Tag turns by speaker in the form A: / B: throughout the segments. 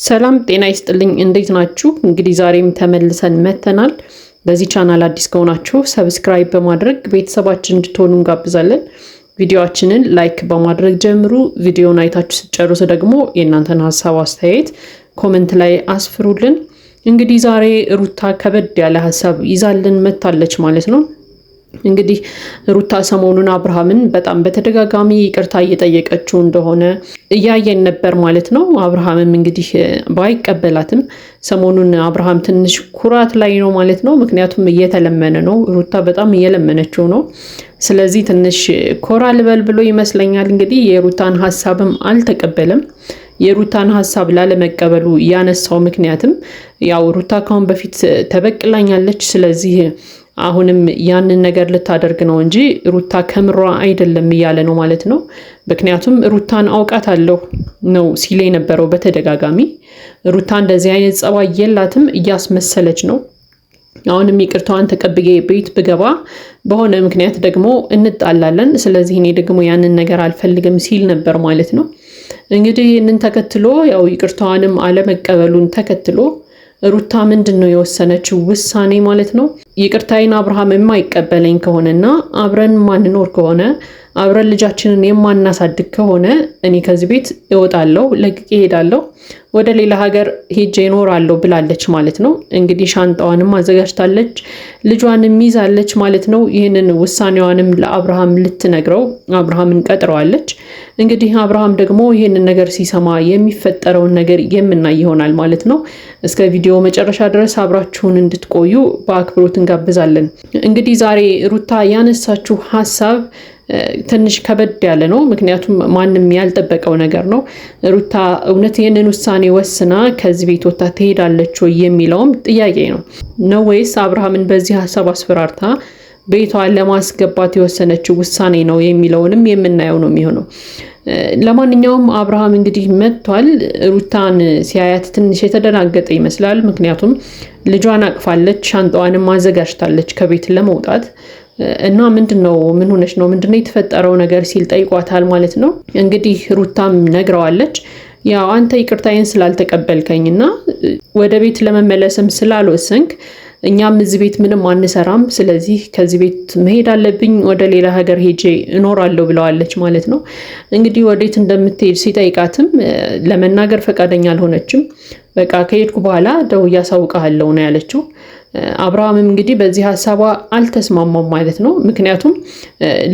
A: ሰላም ጤና ይስጥልኝ እንዴት ናችሁ? እንግዲህ ዛሬም ተመልሰን መተናል። በዚህ ቻናል አዲስ ከሆናችሁ ሰብስክራይብ በማድረግ ቤተሰባችን እንድትሆኑ እንጋብዛለን። ቪዲዮአችንን ላይክ በማድረግ ጀምሩ። ቪዲዮውን አይታችሁ ስትጨርሱ ደግሞ የእናንተን ሀሳብ አስተያየት ኮሜንት ላይ አስፍሩልን። እንግዲህ ዛሬ ሩታ ከበድ ያለ ሀሳብ ይዛልን መታለች ማለት ነው። እንግዲህ ሩታ ሰሞኑን አብርሃምን በጣም በተደጋጋሚ ይቅርታ እየጠየቀችው እንደሆነ እያየን ነበር ማለት ነው። አብርሃምም እንግዲህ ባይቀበላትም ሰሞኑን አብርሃም ትንሽ ኩራት ላይ ነው ማለት ነው። ምክንያቱም እየተለመነ ነው፣ ሩታ በጣም እየለመነችው ነው። ስለዚህ ትንሽ ኮራ ልበል ብሎ ይመስለኛል። እንግዲህ የሩታን ሀሳብም አልተቀበለም። የሩታን ሀሳብ ላለመቀበሉ ያነሳው ምክንያትም ያው ሩታ ካሁን በፊት ተበቅላኛለች፣ ስለዚህ አሁንም ያንን ነገር ልታደርግ ነው እንጂ ሩታ ከምሯ አይደለም እያለ ነው ማለት ነው። ምክንያቱም ሩታን አውቃታለሁ ነው ሲል የነበረው በተደጋጋሚ። ሩታ እንደዚህ አይነት ጸባይ የላትም፣ እያስመሰለች ነው። አሁንም ይቅርታዋን ተቀብዬ ቤት ብገባ በሆነ ምክንያት ደግሞ እንጣላለን፣ ስለዚህ እኔ ደግሞ ያንን ነገር አልፈልግም ሲል ነበር ማለት ነው። እንግዲህ ይህንን ተከትሎ ያው ይቅርታዋንም አለመቀበሉን ተከትሎ ሩታ ምንድን ነው የወሰነችው ውሳኔ ማለት ነው? ይቅርታዬን አብርሃም የማይቀበለኝ ከሆነና አብረን ማንኖር ከሆነ አብረን ልጃችንን የማናሳድግ ከሆነ እኔ ከዚህ ቤት እወጣለሁ፣ ለቅቄ እሄዳለሁ፣ ወደ ሌላ ሀገር ሄጄ እኖራለሁ ብላለች ማለት ነው። እንግዲህ ሻንጣዋንም አዘጋጅታለች፣ ልጇንም ይዛለች ማለት ነው። ይህንን ውሳኔዋንም ለአብርሃም ልትነግረው አብርሃምን ቀጥረዋለች። እንግዲህ አብርሃም ደግሞ ይህንን ነገር ሲሰማ የሚፈጠረውን ነገር የምናይ ይሆናል ማለት ነው። እስከ ቪዲዮ መጨረሻ ድረስ አብራችሁን እንድትቆዩ በአክብሮት እንጋብዛለን። እንግዲህ ዛሬ ሩታ ያነሳችው ሀሳብ ትንሽ ከበድ ያለ ነው። ምክንያቱም ማንም ያልጠበቀው ነገር ነው። ሩታ እውነት ይህንን ውሳኔ ወስና ከዚህ ቤት ወጥታ ትሄዳለች ወይ የሚለውም ጥያቄ ነው ወይስ አብርሃምን በዚህ ሀሳብ አስፈራርታ ቤቷን ለማስገባት የወሰነችው ውሳኔ ነው የሚለውንም የምናየው ነው የሚሆነው። ለማንኛውም አብርሃም እንግዲህ መጥቷል። ሩታን ሲያያት ትንሽ የተደናገጠ ይመስላል። ምክንያቱም ልጇን አቅፋለች፣ ሻንጣዋንም አዘጋጅታለች ከቤት ለመውጣት እና ምንድነው ምን ሆነች ነው ምንድነው የተፈጠረው ነገር ሲል ጠይቋታል ማለት ነው። እንግዲህ ሩታም ነግረዋለች፣ ያው አንተ ይቅርታዬን ስላልተቀበልከኝና ወደ ቤት ለመመለስም ስላልወሰንክ እኛም እዚህ ቤት ምንም አንሰራም፣ ስለዚህ ከዚህ ቤት መሄድ አለብኝ፣ ወደ ሌላ ሀገር ሄጄ እኖራለሁ ብለዋለች ማለት ነው። እንግዲህ ወዴት እንደምትሄድ ሲጠይቃትም ለመናገር ፈቃደኛ አልሆነችም። በቃ ከሄድኩ በኋላ ደውዬ አሳውቅሃለሁ ነው ያለችው። አብርሃምም እንግዲህ በዚህ ሀሳቧ አልተስማማም ማለት ነው። ምክንያቱም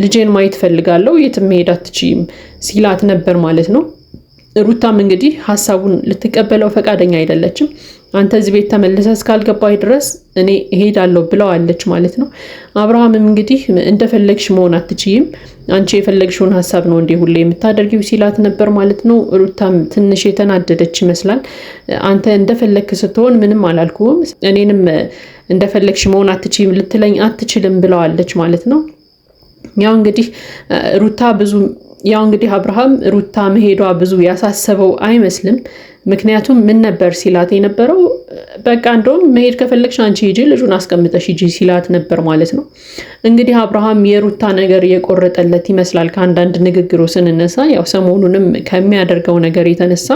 A: ልጄን ማየት ፈልጋለሁ፣ የትም መሄድ አትችይም ሲላት ነበር ማለት ነው። ሩታም እንግዲህ ሀሳቡን ልትቀበለው ፈቃደኛ አይደለችም። አንተ እዚህ ቤት ተመልሰህ እስካልገባህ ድረስ እኔ እሄዳለሁ ብለዋለች ማለት ነው። አብርሃምም እንግዲህ እንደፈለግሽ መሆን አትችይም፣ አንቺ የፈለግሽውን ሀሳብ ነው እንዴ ሁሌ የምታደርጊው ሲላት ነበር ማለት ነው። ሩታም ትንሽ የተናደደች ይመስላል። አንተ እንደፈለግክ ስትሆን ምንም አላልኩም፣ እኔንም እንደፈለግሽ መሆን አትችይም ልትለኝ አትችልም ብለዋለች ማለት ነው። ያው እንግዲህ አብርሃም ሩታ መሄዷ ብዙ ያሳሰበው አይመስልም። ምክንያቱም ምን ነበር ሲላት የነበረው፣ በቃ እንደውም መሄድ ከፈለግሽ አንቺ ሂጂ፣ ልጁን አስቀምጠሽ ሂጂ ሲላት ነበር ማለት ነው። እንግዲህ አብርሃም የሩታ ነገር የቆረጠለት ይመስላል ከአንዳንድ ንግግሩ ስንነሳ። ያው ሰሞኑንም ከሚያደርገው ነገር የተነሳ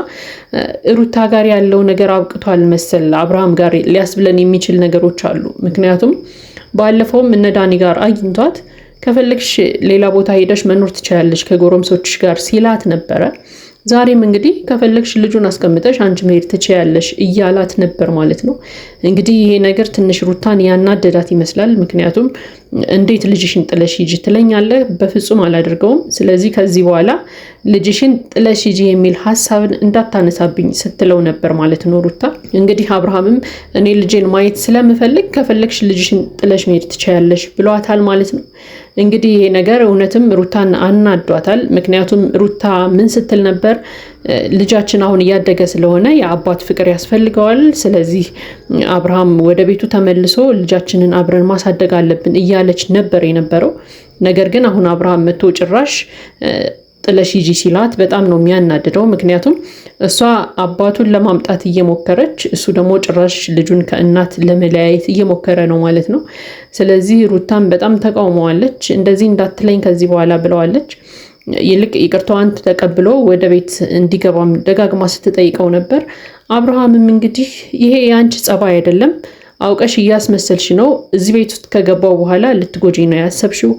A: ሩታ ጋር ያለው ነገር አብቅቷል መሰል አብርሃም ጋር ሊያስብለን የሚችል ነገሮች አሉ። ምክንያቱም ባለፈውም እነ ዳኒ ጋር አግኝቷት ከፈለግሽ ሌላ ቦታ ሄደሽ መኖር ትችላለሽ ከጎረምሶችሽ ጋር ሲላት ነበረ። ዛሬም እንግዲህ ከፈለግሽ ልጁን አስቀምጠሽ አንቺ መሄድ ትችያለሽ እያላት ነበር ማለት ነው። እንግዲህ ይሄ ነገር ትንሽ ሩታን ያናደዳት ይመስላል። ምክንያቱም እንዴት ልጅሽን ጥለሽ ሂጂ ትለኛለህ? በፍጹም አላደርገውም። ስለዚህ ከዚህ በኋላ ልጅሽን ጥለሽ ሂጂ የሚል ሀሳብን እንዳታነሳብኝ ስትለው ነበር ማለት ነው ሩታ። እንግዲህ አብርሃምም እኔ ልጄን ማየት ስለምፈልግ ከፈለግሽ ልጅሽን ጥለሽ መሄድ ትችያለሽ ብሏታል ማለት ነው። እንግዲህ ይሄ ነገር እውነትም ሩታን አናዷታል። ምክንያቱም ሩታ ምን ስትል ነበር? ልጃችን አሁን እያደገ ስለሆነ የአባት ፍቅር ያስፈልገዋል፣ ስለዚህ አብርሃም ወደ ቤቱ ተመልሶ ልጃችንን አብረን ማሳደግ አለብን እያለች ነበር የነበረው። ነገር ግን አሁን አብርሃም መጥቶ ጭራሽ ጥለሽ ሂጂ ሲላት በጣም ነው የሚያናድደው። ምክንያቱም እሷ አባቱን ለማምጣት እየሞከረች፣ እሱ ደግሞ ጭራሽ ልጁን ከእናት ለመለያየት እየሞከረ ነው ማለት ነው። ስለዚህ ሩታም በጣም ተቃውመዋለች። እንደዚህ እንዳትለኝ ከዚህ በኋላ ብለዋለች። ይልቅ ይቅርታዋን ተቀብሎ ወደ ቤት እንዲገባም ደጋግማ ስትጠይቀው ነበር። አብርሃምም እንግዲህ ይሄ ያንቺ ጸባይ አይደለም፣ አውቀሽ እያስመሰልሽ ነው። እዚህ ቤት ውስጥ ከገባው በኋላ ልትጎጂ ነው ያሰብሽው።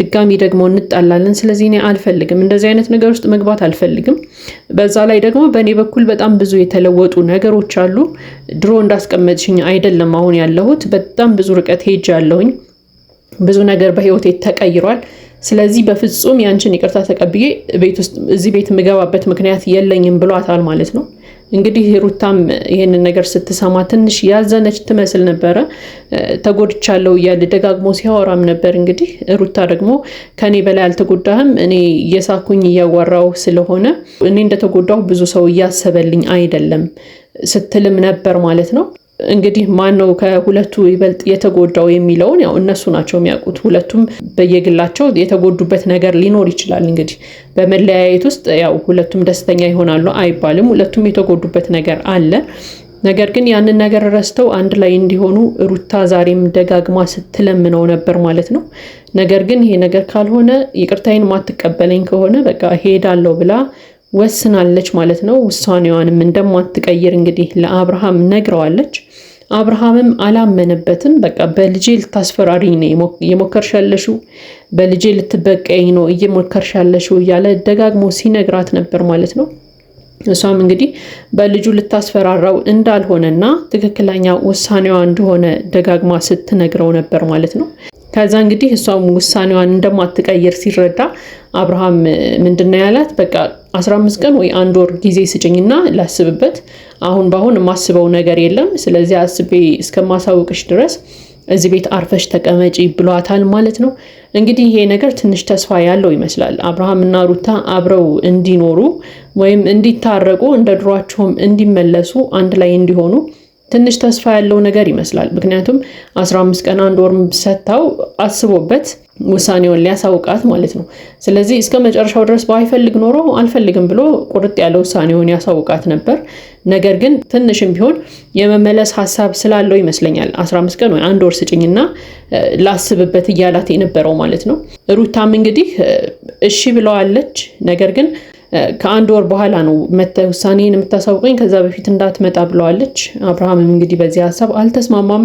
A: ድጋሚ ደግሞ እንጣላለን። ስለዚህ እኔ አልፈልግም፣ እንደዚህ አይነት ነገር ውስጥ መግባት አልፈልግም። በዛ ላይ ደግሞ በእኔ በኩል በጣም ብዙ የተለወጡ ነገሮች አሉ። ድሮ እንዳስቀመጥሽኝ አይደለም አሁን ያለሁት። በጣም ብዙ ርቀት ሄጃለሁኝ። ብዙ ነገር በህይወቴ ተቀይሯል። ስለዚህ በፍጹም ያንቺን ይቅርታ ተቀብዬ እዚህ ቤት የምገባበት ምክንያት የለኝም ብሏታል ማለት ነው። እንግዲህ ሩታም ይሄንን ነገር ስትሰማ ትንሽ ያዘነች ትመስል ነበረ። ተጎድቻለሁ እያለ ደጋግሞ ሲያወራም ነበር። እንግዲህ ሩታ ደግሞ ከኔ በላይ አልተጎዳህም፣ እኔ እየሳኩኝ እያወራው ስለሆነ እኔ እንደተጎዳሁ ብዙ ሰው እያሰበልኝ አይደለም ስትልም ነበር ማለት ነው። እንግዲህ ማን ነው ከሁለቱ ይበልጥ የተጎዳው የሚለውን ያው እነሱ ናቸው የሚያውቁት። ሁለቱም በየግላቸው የተጎዱበት ነገር ሊኖር ይችላል። እንግዲህ በመለያየት ውስጥ ያው ሁለቱም ደስተኛ ይሆናሉ አይባልም። ሁለቱም የተጎዱበት ነገር አለ። ነገር ግን ያንን ነገር ረስተው አንድ ላይ እንዲሆኑ ሩታ ዛሬም ደጋግማ ስትለምነው ነበር ማለት ነው። ነገር ግን ይሄ ነገር ካልሆነ ይቅርታዬን ማትቀበለኝ ከሆነ በቃ ሄዳለሁ ብላ ወስናለች ማለት ነው። ውሳኔዋንም እንደማትቀይር እንግዲህ ለአብርሃም ነግረዋለች። አብርሃምም አላመነበትም። በቃ በልጄ ልታስፈራሪኝ ነው እየሞከርሽ ያለሽው፣ በልጄ ልትበቀኝ ነው እየሞከርሽ ያለሽው እያለ ደጋግሞ ሲነግራት ነበር ማለት ነው። እሷም እንግዲህ በልጁ ልታስፈራራው እንዳልሆነና ትክክለኛ ውሳኔዋ እንደሆነ ደጋግማ ስትነግረው ነበር ማለት ነው። ከዛ እንግዲህ እሷም ውሳኔዋን እንደማትቀይር ሲረዳ አብርሃም ምንድነው ያላት? በቃ 15 ቀን ወይ 1 ወር ጊዜ ስጭኝና ላስብበት። አሁን ባሁን የማስበው ነገር የለም። ስለዚህ አስቤ እስከማሳውቅሽ ድረስ እዚህ ቤት አርፈሽ ተቀመጪ ብሏታል ማለት ነው። እንግዲህ ይሄ ነገር ትንሽ ተስፋ ያለው ይመስላል። አብርሃም እና ሩታ አብረው እንዲኖሩ ወይም እንዲታረቁ፣ እንደ ድሯቸውም እንዲመለሱ፣ አንድ ላይ እንዲሆኑ ትንሽ ተስፋ ያለው ነገር ይመስላል። ምክንያቱም 15 ቀን 1 ወር ሰጥታው አስቦበት ውሳኔውን ሊያሳውቃት ማለት ነው። ስለዚህ እስከ መጨረሻው ድረስ ባይፈልግ ኖሮ አልፈልግም ብሎ ቁርጥ ያለ ውሳኔውን ያሳውቃት ነበር። ነገር ግን ትንሽም ቢሆን የመመለስ ሀሳብ ስላለው ይመስለኛል 15 ቀን ወይ 1 ወር ስጭኝና ላስብበት እያላት የነበረው ማለት ነው። ሩታም እንግዲህ እሺ ብለዋለች። ነገር ግን ከ1 ወር በኋላ ነው ውሳኔን የምታሳውቀኝ፣ ከዛ በፊት እንዳትመጣ ብለዋለች። አብርሃምም እንግዲህ በዚህ ሀሳብ አልተስማማም።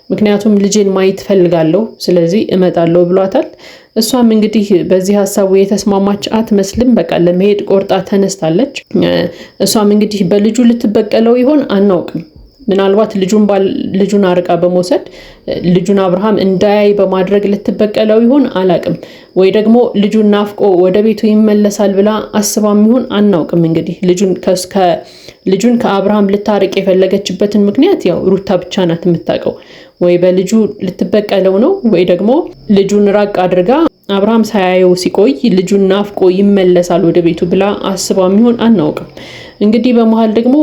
A: ምክንያቱም ልጄን ማየት ፈልጋለሁ፣ ስለዚህ እመጣለሁ ብሏታል። እሷም እንግዲህ በዚህ ሀሳቡ የተስማማች አትመስልም። በቃ ለመሄድ ቆርጣ ተነስታለች። እሷም እንግዲህ በልጁ ልትበቀለው ይሆን አናውቅም። ምናልባት ልጁን አርቃ በመውሰድ ልጁን አብርሃም እንዳያይ በማድረግ ልትበቀለው ይሆን አላቅም። ወይ ደግሞ ልጁን ናፍቆ ወደ ቤቱ ይመለሳል ብላ አስባም ይሆን አናውቅም። እንግዲህ ልጁን ከአብርሃም ልታርቅ የፈለገችበትን ምክንያት ያው ሩታ ብቻ ናት የምታውቀው። ወይ በልጁ ልትበቀለው ነው፣ ወይ ደግሞ ልጁን ራቅ አድርጋ አብርሃም ሳያየው ሲቆይ ልጁን ናፍቆ ይመለሳል ወደ ቤቱ ብላ አስባም ይሆን አናውቅም። እንግዲህ በመሃል ደግሞ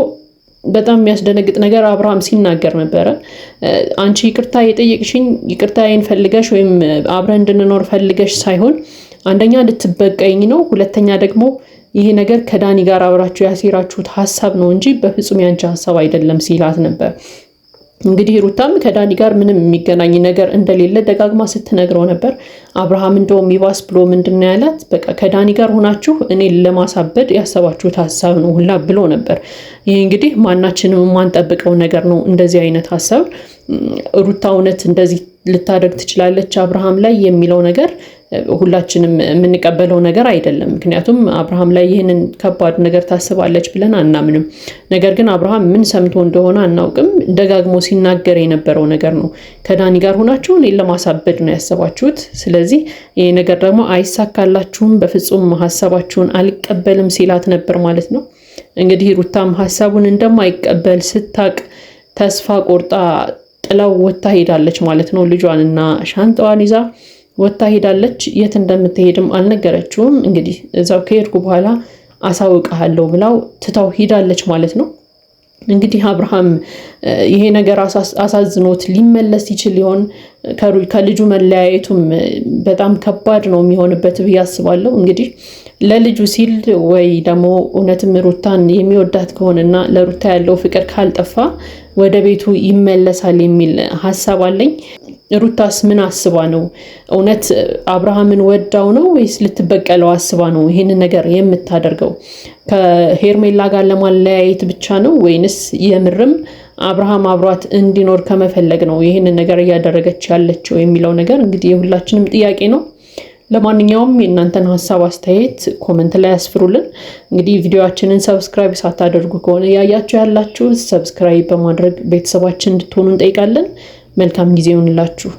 A: በጣም የሚያስደነግጥ ነገር አብርሃም ሲናገር ነበረ። አንቺ ይቅርታ የጠየቅሽኝ ይቅርታዬን ፈልገሽ ወይም አብረን እንድንኖር ፈልገሽ ሳይሆን አንደኛ ልትበቀኝ ነው፣ ሁለተኛ ደግሞ ይሄ ነገር ከዳኒ ጋር አብራችሁ ያሴራችሁት ሀሳብ ነው እንጂ በፍጹም ያንቺ ሀሳብ አይደለም ሲላት ነበር። እንግዲህ ሩታም ከዳኒ ጋር ምንም የሚገናኝ ነገር እንደሌለ ደጋግማ ስትነግረው ነበር። አብርሃም እንደውም ይባስ ብሎ ምንድነው ያላት? በቃ ከዳኒ ጋር ሆናችሁ እኔን ለማሳበድ ያሰባችሁት ሀሳብ ነው ሁላ ብሎ ነበር። ይሄ እንግዲህ ማናችንም የማንጠብቀው ነገር ነው። እንደዚህ አይነት ሀሳብ ሩታ እውነት እንደዚህ ልታደርግ ትችላለች አብርሃም ላይ የሚለው ነገር ሁላችንም የምንቀበለው ነገር አይደለም። ምክንያቱም አብርሃም ላይ ይህንን ከባድ ነገር ታስባለች ብለን አናምንም። ነገር ግን አብርሃም ምን ሰምቶ እንደሆነ አናውቅም። ደጋግሞ ሲናገር የነበረው ነገር ነው። ከዳኒ ጋር ሆናችሁ እኔን ለማሳበድ ነው ያሰባችሁት። ስለዚህ ይሄ ነገር ደግሞ አይሳካላችሁም፣ በፍጹም ሀሳባችሁን አልቀበልም ሲላት ነበር ማለት ነው። እንግዲህ ሩታም ሀሳቡን እንደማይቀበል ስታቅ ተስፋ ቆርጣ ጥላው ወታ ሄዳለች ማለት ነው። ልጇንና ሻንጣዋን ይዛ ወታ ሄዳለች። የት እንደምትሄድም አልነገረችውም። እንግዲህ እዛው ከሄድኩ በኋላ አሳውቅሃለሁ ብላው ትታው ሄዳለች ማለት ነው። እንግዲህ አብርሃም ይሄ ነገር አሳዝኖት ሊመለስ ይችል ይሆን? ከልጁ መለያየቱም በጣም ከባድ ነው የሚሆንበት ብዬ አስባለሁ። እንግዲህ ለልጁ ሲል ወይ ደግሞ እውነትም ሩታን የሚወዳት ከሆነና ለሩታ ያለው ፍቅር ካልጠፋ ወደ ቤቱ ይመለሳል የሚል ሀሳብ አለኝ። ሩታስ ምን አስባ ነው? እውነት አብርሃምን ወዳው ነው ወይስ ልትበቀለው አስባ ነው ይሄንን ነገር የምታደርገው? ከሄርሜላ ጋር ለማለያየት ብቻ ነው ወይንስ የምርም አብርሃም አብሯት እንዲኖር ከመፈለግ ነው ይሄንን ነገር እያደረገች ያለችው የሚለው ነገር እንግዲህ የሁላችንም ጥያቄ ነው። ለማንኛውም የእናንተን ሀሳብ አስተያየት ኮመንት ላይ ያስፍሩልን። እንግዲህ ቪዲዮአችንን ሰብስክራይብ ሳታደርጉ ከሆነ ያያችሁ ያላችሁ ሰብስክራይብ በማድረግ ቤተሰባችን እንድትሆኑ እንጠይቃለን። መልካም ጊዜ ይሁንላችሁ።